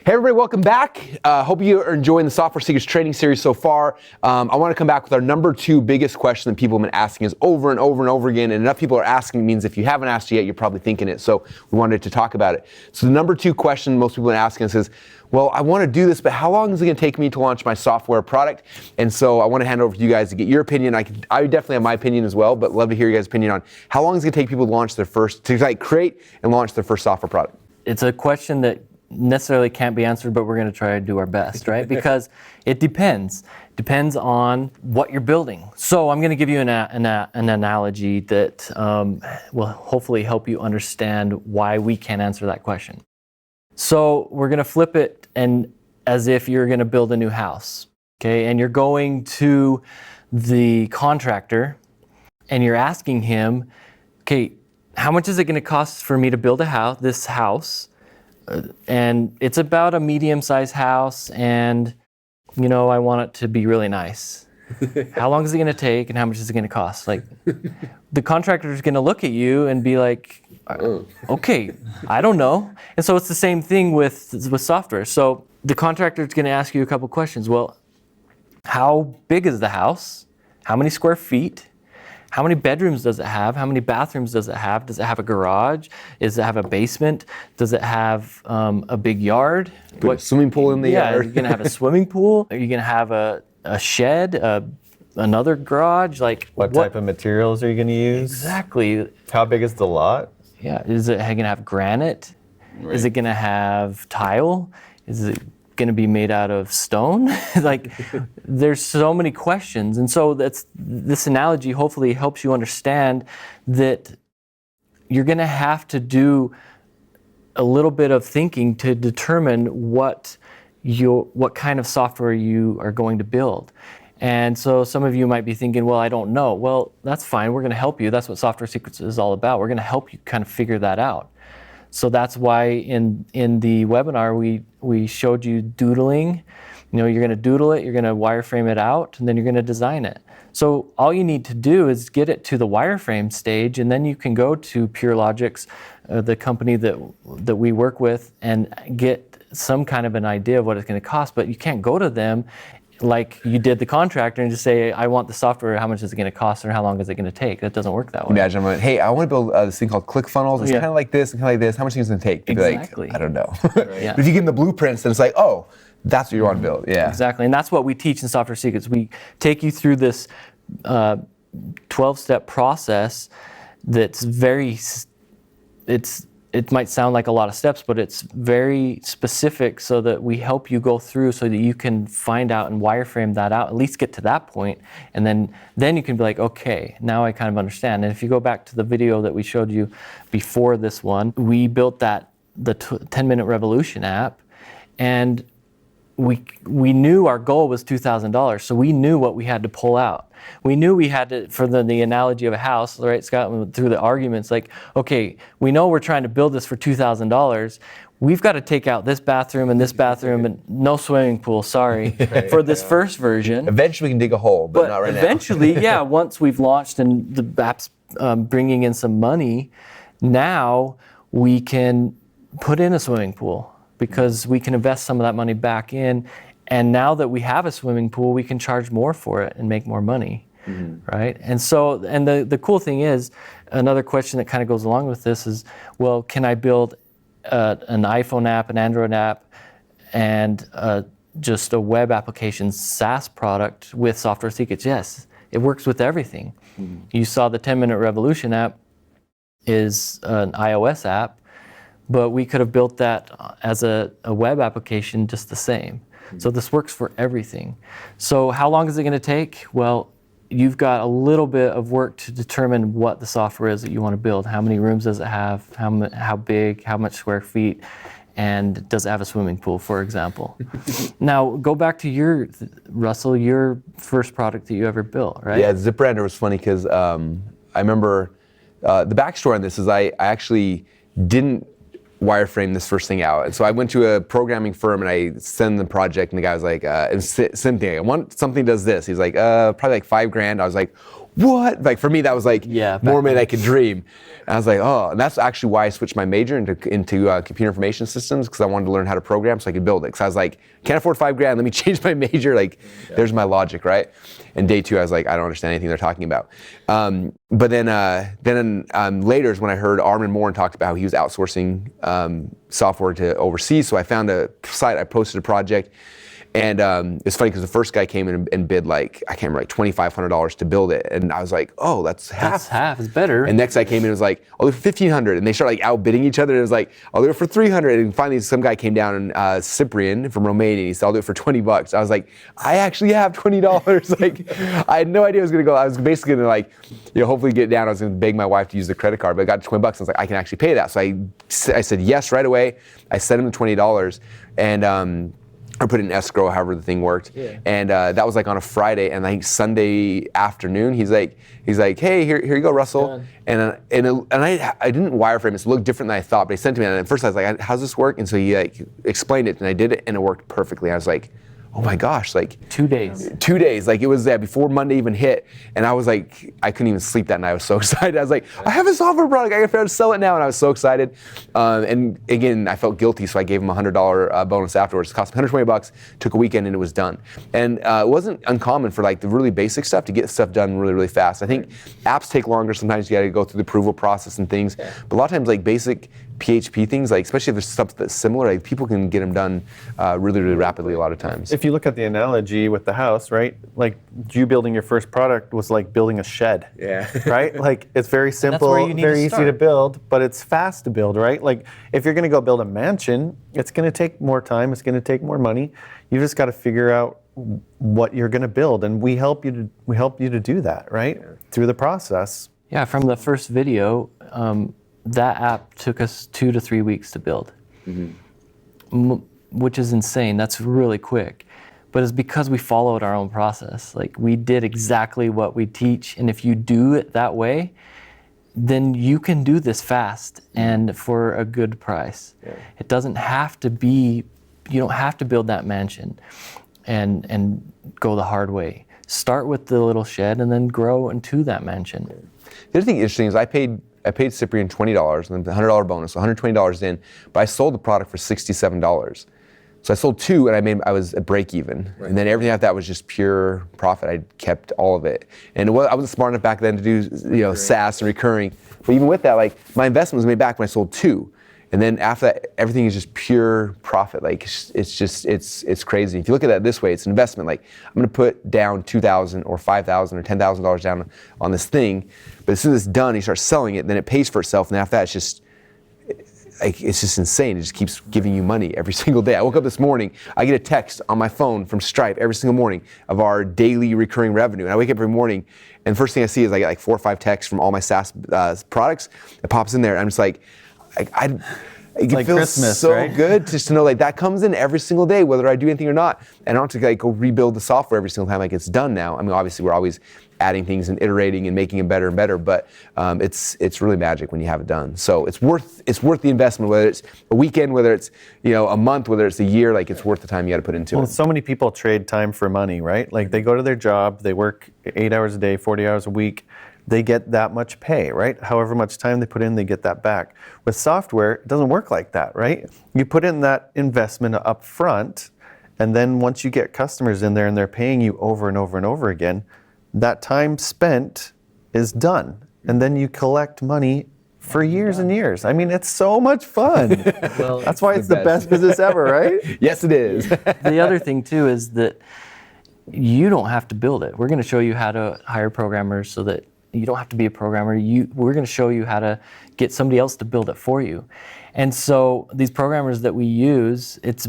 Hey everybody, welcome back. Hope you are enjoying the Software Secrets training series so far. I want to come back with our number 2 biggest question that people have been asking us over and over and over again, and enough people are asking means if you haven't asked it yet, you're probably thinking it, so we wanted to talk about it. So the number 2 question most people have been asking us is, well, I want to do this, but how long is it going to take me to launch my software product? And so I want to hand it over to you guys to get your opinion. I definitely have my opinion as well, but love to hear your guys' opinion on how long is it going to take people to launch their first, to create and launch their first software product? It's a question that necessarily can't be answered, but we're going to try to do our best, right? Because it depends on what you're building. So I'm going to give you an analogy that will hopefully help you understand why we can't answer that question. So we're going to flip it and as if you're going to build a new house, okay? And you're going to the contractor and you're asking him, okay, how much is it going to cost for me to build this house? And it's about a medium-sized house, and I want it to be really nice. How long is it going to take, and how much is it going to cost? Like, the contractor is going to look at you and be like, okay, I don't know. And so it's the same thing with software. So the contractor is going to ask you a couple questions. Well, how big is the house? How many square feet? How many bedrooms does it have? How many bathrooms does it have? Does it have a garage? Does it have a basement? Does it have a big yard? Put a swimming pool in the yard? Are you going to have a swimming pool? Are you going to have a shed, another garage? Like what type of materials are you going to use? Exactly. How big is the lot? Yeah. Is it going to have granite? Right. Is it going to have tile? Is it going to be made out of stone? Like, there's so many questions. And so this analogy hopefully helps you understand that you're going to have to do a little bit of thinking to determine what kind of software you are going to build. And so some of you might be thinking, well, I don't know. Well, that's fine. We're going to help you. That's what Software Secrets is all about. We're going to help you kind of figure that out. So that's why in the webinar we showed you doodling. You're going to doodle it, you're going to wireframe it out, and then you're going to design it. So all you need to do is get it to the wireframe stage, and then you can go to PureLogix, the company that we work with, and get some kind of an idea of what it's going to cost. But you can't go to them like you did the contractor and just say, I want the software, how much is it going to cost, or how long is it going to take? That doesn't work that way. Imagine I'm like, hey, I want to build this thing called ClickFunnels. It's kind of like this and kind of like this. How much is it going to take? They'd exactly. Be like, I don't know. Right. Yeah. But if you give them the blueprints, then it's like, oh, that's what you want to build. Yeah. Exactly. And that's what we teach in Software Secrets. We take you through this 12-step process that's it might sound like a lot of steps, but it's very specific so that we help you go through so that you can find out and wireframe that out, at least get to that point, and then you can be like, okay, now I kind of understand. And if you go back to the video that we showed you before this one, we built the 10-Minute Revolution app, and we knew our goal was $2,000, so we knew what we had to pull out. We knew we had to, for the analogy of a house, right, Scott, through the arguments, like, okay, we know we're trying to build this for $2,000. We've got to take out this bathroom and no swimming pool, sorry, for this first version. Eventually we can dig a hole, but not right now. Eventually, yeah, once we've launched and the app's bringing in some money, now we can put in a swimming pool, because we can invest some of that money back in. And now that we have a swimming pool, we can charge more for it and make more money, right? And so, and the cool thing is, another question that kind of goes along with this is, well, can I build an iPhone app, an Android app, and just a web application SaaS product with Software Secrets? Yes, it works with everything. You saw the 10-Minute Revolution app is an iOS app, but we could have built that as a web application just the same. So this works for everything. So how long is it going to take? Well, you've got a little bit of work to determine what the software is that you want to build. How many rooms does it have? How big? How much square feet? And does it have a swimming pool, for example? Now, go back to Russell, your first product that you ever built, right? Yeah, ZipRender was funny because I remember the backstory on this is I actually didn't wireframe this first thing out. And so I went to a programming firm and I sent the project, and the guy was like, same thing, I want something that does this. He's like, probably like $5,000. I was like, what? Like for me, that was like Yeah, more back than I could dream. And I was like, oh, and that's actually why I switched my major into computer information systems, because I wanted to learn how to program so I could build it. Because I was like, can't afford $5,000. Let me change my major. Like, there's my logic, right? And day two, I was like, I don't understand anything they're talking about. But then later is when I heard Armin Morin talked about how he was outsourcing software to overseas. So I found a site, I posted a project. And it's funny because the first guy came in and bid like, I can't remember, like $2,500 to build it. And I was like, oh, that's half. That's half. It's better. And next guy came in and was like, I'll do it for $1,500. And they started like outbidding each other. And it was like, I'll do it for $300. And finally some guy came down, and Cyprian from Romania, and he said, I'll do it for $20. I was like, I actually have $20. Like, I had no idea it was gonna go. I was basically gonna like, hopefully get down. I was gonna beg my wife to use the credit card, but I got $20. I was like, I can actually pay that. So I said yes right away. I sent him the $20, and I put it in escrow, however the thing worked. Yeah. And that was like on a Friday, and I think Sunday afternoon, he's like, hey, here you go, Russell. And I didn't wireframe it, so it looked different than I thought, but he sent it to me, and at first I was like, how's this work? And so he like explained it, and I did it, and it worked perfectly. I was like, oh my gosh, like 2 days. 2 days, like it was before Monday even hit, and I was like, I couldn't even sleep that night. I was so excited. I was like, I have a software product, I can sell it now, and I was so excited. And again, I felt guilty, so I gave him a $100 bonus afterwards. It cost me $120, took a weekend, and it was done. And it wasn't uncommon for like the really basic stuff to get stuff done really, really fast. I think apps take longer. Sometimes you got to go through the approval process and things, but a lot of times like basic PHP things, like especially if there's stuff that's similar, like people can get them done really, really rapidly a lot of times. If you look at the analogy with the house, right? Like you building your first product was like building a shed. Yeah. Right? Like it's very simple, where you need very to easy start. to build, but it's fast to build, right? Like if you're gonna go build a mansion, it's gonna take more time, it's gonna take more money. You just gotta figure out what you're gonna build, and we help you to do that, right? Through the process. Yeah, from the first video, that app took us 2 to 3 weeks to build, which is insane. That's really quick. But it's because we followed our own process. Like we did exactly what we teach, and if you do it that way, then you can do this fast and for a good price. Yeah. It doesn't have to be, you don't have to build that mansion and go the hard way. Start with the little shed and then grow into that mansion. The other thing interesting is I paid Cyprian $20 and then the $100 bonus, so $120 in, but I sold the product for $67. So I sold 2 and I was at break even. Right. And then everything after that was just pure profit. I kept all of it. And I wasn't smart enough back then to do SaaS and recurring. But even with that, like my investment was made back when I sold 2. And then after that, everything is just pure profit. Like it's crazy. If you look at that this way, it's an investment. Like I'm gonna put down $2,000 or $5,000 or $10,000 down on this thing, but as soon as it's done, you start selling it, then it pays for itself. And after that, it's just insane. It just keeps giving you money every single day. I woke up this morning, I get a text on my phone from Stripe every single morning of our daily recurring revenue. And I wake up every morning, and the first thing I see is I get like 4 or 5 texts from all my SaaS products. It pops in there, and I'm just like, it like feels Christmas, so right? good just to know like that comes in every single day, whether I do anything or not. And I don't have to like go rebuild the software every single time like it's done now. I mean, obviously we're always adding things and iterating and making it better and better, but it's really magic when you have it done. So it's worth the investment, whether it's a weekend, whether it's a month, whether it's a year. Like it's worth the time you got to put into it. So many people trade time for money, right? Like they go to their job, they work 8 hours a day, 40 hours a week. They get that much pay, right? However much time they put in, they get that back. With software, it doesn't work like that, right? You put in that investment up front, and then once you get customers in there and they're paying you over and over and over again, that time spent is done. And then you collect money for years and years. I mean, it's so much fun. Well, that's why it's the best business ever, right? Yes, it is. The other thing too is that you don't have to build it. We're going to show you how to hire programmers so that you don't have to be a programmer. We're going to show you how to get somebody else to build it for you. And so these programmers that we use, it's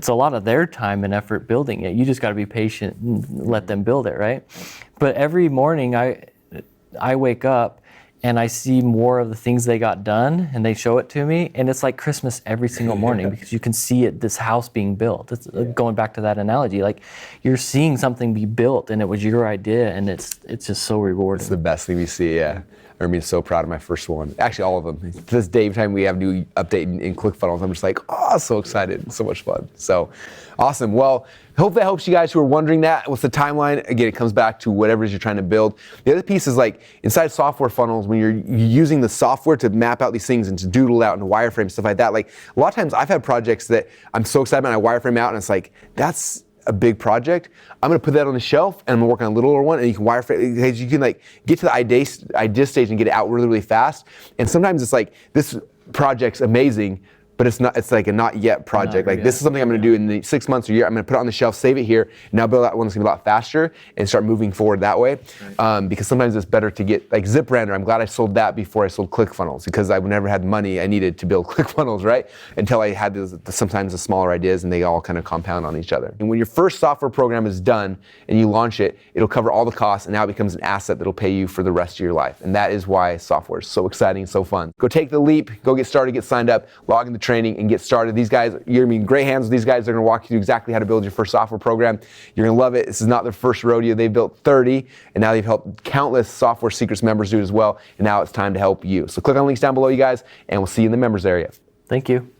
a lot of their time and effort building it. You just got to be patient and let them build it, right? But every morning I wake up and I see more of the things they got done, and they show it to me, and it's like Christmas every single morning because you can see this house being built. It's going back to that analogy, like you're seeing something be built, and it was your idea, and it's just so rewarding. It's the best thing we see, yeah. I'm being so proud of my first one. Actually, all of them. To this day, every time we have new update in ClickFunnels, I'm just like, oh, so excited. So much fun. So awesome. Well, hope that helps you guys who are wondering that. What's the timeline? Again, it comes back to whatever it is you're trying to build. The other piece is like inside software funnels, when you're using the software to map out these things and to doodle out and wireframe, stuff like that. Like a lot of times I've had projects that I'm so excited about and I wireframe out and it's like, that's a big project. I'm gonna put that on the shelf and I'm gonna work on a littler one and you can wireframe, because you can like get to the idea stage and get it out really, really fast. And sometimes it's like, this project's amazing, but it's like a not yet project. Like this is something I'm gonna do in the 6 months or a year. I'm gonna put it on the shelf, save it here, and now build out one that's gonna be a lot faster and start moving forward that way. Because sometimes it's better to get, like ZipRender, I'm glad I sold that before I sold ClickFunnels, because I never had money I needed to build ClickFunnels, right? Until I had sometimes the smaller ideas and they all kind of compound on each other. And when your first software program is done and you launch it, it'll cover all the costs and now it becomes an asset that'll pay you for the rest of your life. And that is why software is so exciting and so fun. Go take the leap, go get started, get signed up, log in the training and get started. These guys, you're gonna be in great hands with these guys. They're gonna walk you through exactly how to build your first software program. You're gonna love it. This is not their first rodeo. They've built 30 and now they've helped countless Software Secrets members do it as well. And now it's time to help you. So click on the links down below, you guys, and we'll see you in the members area. Thank you.